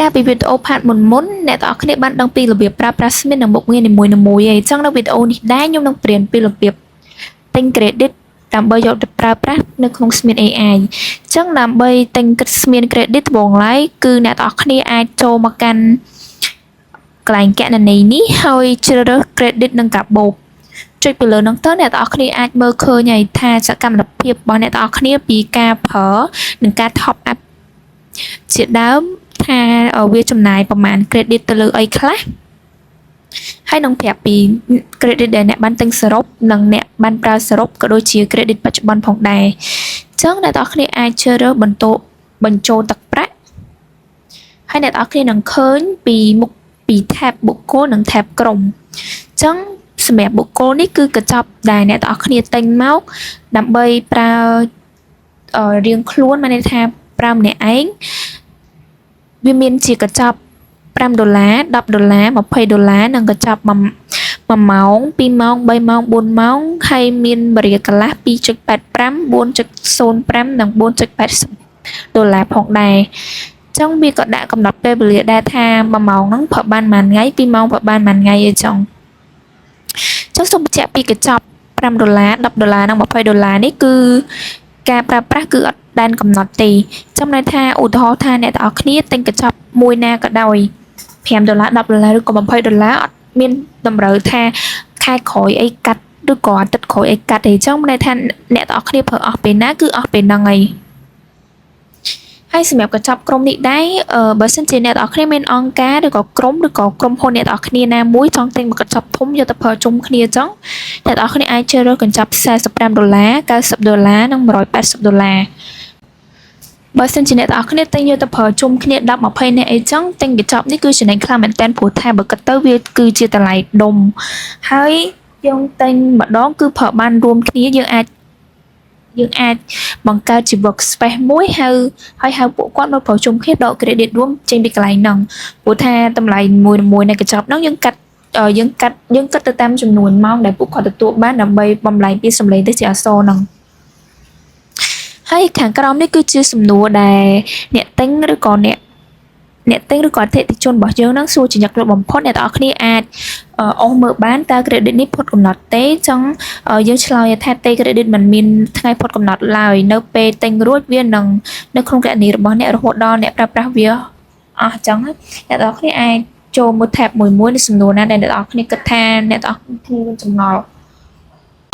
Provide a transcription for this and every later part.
ការពីវីដេអូផាតមុនអ្នកទាំងអស់គ្នាបានដឹងពីរបៀបប្រើប្រាស់ Smith និងមុខងារនីមួយៗឯងចឹងនៅវីដេអូនេះដែរខ្ញុំនឹងប្រៀនពីរបៀបទិញ credit ដើម្បីយកទៅប្រើប្រាស់នៅក្នុង Smith AI ចឹងដើម្បីទិញ Smith credit ត្បូងឡើយគឺអ្នកទាំងអស់គ្នាអាចចូលមកកាន់កន្លែងគណនីនេះហើយជ្រើសរើស credit និងកាបូបចុចពីលើនោះទៅអ្នកទាំងអស់គ្នាអាចមើលឃើញហើយថាសកម្មភាពរបស់អ្នកទាំងអស់គ្នាពីការប្រើនិងការ top up ជាដើមថាវាចំណាយប្រមាណ credit ទៅលើអីខ្លះហើយនឹងប្រាប់ពី credit ដែលអ្នកបានទិញសរុបនិងអ្នកបានប្រើសរុបក៏ដូចជា credit បច្ចុប្បន្នផងដែរអញ្ចឹងអ្នកទាំងអស់គ្នាអាចជ្រើសរើសបញ្ចូលទឹកប្រាក់ហើយអ្នកទាំងអស់គ្នានឹងឃើញពីមុខពី tab បុគ្គលនិង tab ក្រុមអញ្ចឹងសម្រាប់បុគ្គលនេះគឺកញ្ចប់ដែលអ្នកទាំងអស់គ្នាទិញមកដើម្បីប្រើរៀងខ្លួនមានន័យថាប្រើម្នាក់ឯងវាមានជាកញ្ចប់$5 $10 $20និងកញ្ចប់1ម៉ោង2ម៉ោង3ម៉ោង4ម៉ោងហើយមានបរិយាកន្លះ 2.85 4.05 និង $4.80 ផងដែរអញ្ចឹងវាក៏ដាក់កំណត់ពេលវេលាដែរថា1ម៉ោងហ្នឹងប្រើបានប៉ុន្មានថ្ងៃ2ម៉ោងប្រើបានប៉ុន្មានថ្ងៃអីចឹងសូមបញ្ជាក់ពីកញ្ចប់$5 $10និង$20នេះគឺការប្រើប្រាស់គឺអត់ដែនកំណត់ទេចំណែកថាឧទាហរណ៍ថាអ្នកទាំងអស់គ្នាទិញកញ្ចប់មួយណាក៏ដោយ$5 $10ឬក៏$20អត់មានតម្រូវថាខែក្រោយអីកាត់ឬក៏អាទិត្យក្រោយអីកាត់ទេអញ្ចឹងមានន័យថាអ្នកទាំងអស់គ្នាប្រើអស់ពេលណាគឺអស់ពេលហ្នឹងហើយសម្រាប់កញ្ចប់ក្រុមនេះដែរបើសិនជាអ្នកទាំងអស់គ្នាមានអង្គការឬក៏ក្រុមហ៊ុនអ្នកទាំងអស់គ្នាណាមួយចង់ទិញមួយកញ្ចប់ធំយកទៅប្រើជុំគ្នាអញ្ចឹងអ្នកទាំងអស់គ្នាអាចជ្រើសរើសកញ្ចប់$45 $90និង$180បើសិនជាអ្នកទាំងអស់គ្នាទិញយកទៅប្រើជុំគ្នា10 20នាក់អីចឹងទិញកញ្ចប់នេះគឺចំណេញខ្លាំងមែនតើព្រោះថាបើគិតទៅវាគឺជាតម្លៃដុំហើយយើងទិញម្ដងគឺប្រើបានរួមគ្នាយើងអាចបង្កើតជា workspace មួយហើយហៅពួកគាត់មកប្រើជុំគ្នាដក credit រួមចេញពីកន្លែងហ្នឹងព្រោះថាតម្លៃមួយនៃកញ្ចប់ហ្នឹងយើងគិតទៅតាមចំនួនម៉ោងដែលពួកគាត់ទទួលបានដើម្បីបំលែងពីសម្លេងទៅជាអក្សរហ្នឹងហើយខាងក្រោមនេះគឺជាសំណួរដែលអ្នកទិញឬក៏អតិថិជនរបស់យើងនឹងសួរជាញឹកញាប់បំផុតអ្នកទាំងអស់គ្នាអាចអស់មើលបានតើ credit នេះផុតកំណត់ទេចឹងយើងឆ្លើយថាទេ credit មិនមានថ្ងៃផុតកំណត់ឡើយនៅពេលទិញរួចវានឹងនៅក្នុងគណនីរបស់អ្នករហូតដល់អ្នកប្រើប្រាស់វាអស់ចឹងអ្នកទាំងអស់គ្នាអាចចូលមើល tab មួយនៃសំណួរណាដែលអ្នកទាំងអស់គ្នាគិតថាអ្នកទាំងអស់គ្នាមានចម្ងល់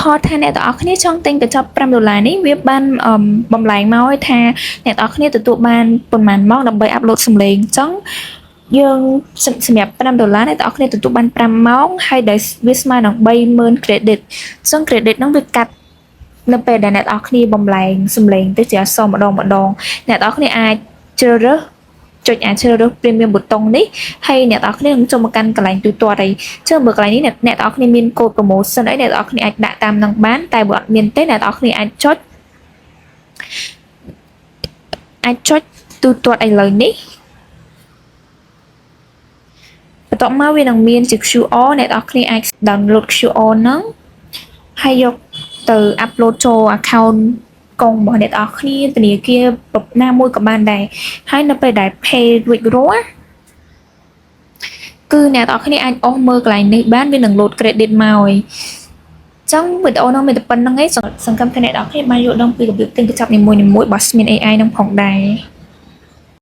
ខថាអ្នកទាំងអស់គ្នាចង់ទិញកញ្ចប់$5នេះវាបានបំលែងមកឲ្យថាអ្នកទាំងអស់គ្នាទទួលបានប៉ុន្មានម៉ោងដើម្បីអាប់ឡូតសំឡេងអញ្ចឹងយើងសម្រាប់$5អ្នកទាំងអស់គ្នាទទួលបាន5ម៉ោងហើយដែលវាស្មើនឹង30,000 credit អញ្ចឹង credit ហ្នឹងវាកាត់នៅពេលដែលអ្នកទាំងអស់គ្នាបំលែងសំឡេងទៅជាអក្សរម្ដងអ្នកទាំងអស់គ្នាអាចជ្រើសរើសpremium ប៊ូតុងនេះហើយអ្នកទាំងអស់គ្នានឹងចូលមកកាន់កន្លែងទូទាត់ហើយជើងបើកន្លែងនេះអ្នកទាំងអស់គ្នាមានកូដ promotion អីអ្នកទាំងអស់គ្នាអាចដាក់តាមនឹងបានតែបើអត់មានទេអ្នកទាំងអស់គ្នាអាចចុចទូទាត់ឥឡូវនេះបន្ទាប់មកវានឹងមានជា QR អ្នកទាំងអស់គ្នាអាច download QR ហ្នឹងហើយយកទៅ upload ចូល accountកងរបស់អ្នកទាំងអស់គ្នាធនាគារណាមួយក៏បានដែរហើយនៅពេលដែល pay រួចរាល់គឺអ្នកទាំងអស់គ្នាអាចអស់មើលកន្លែងនេះបានវានឹង load credit មកហើយចឹងវីដេអូនោះមានតែប៉ុណ្្នឹងឯងសង្ឃឹមថាអ្នកទាំងអស់គ្នាបានយល់ដឹងពីរបៀបទិញកញ្ចប់នីមួយៗរបស់ Smith AI នឹងផងដែរ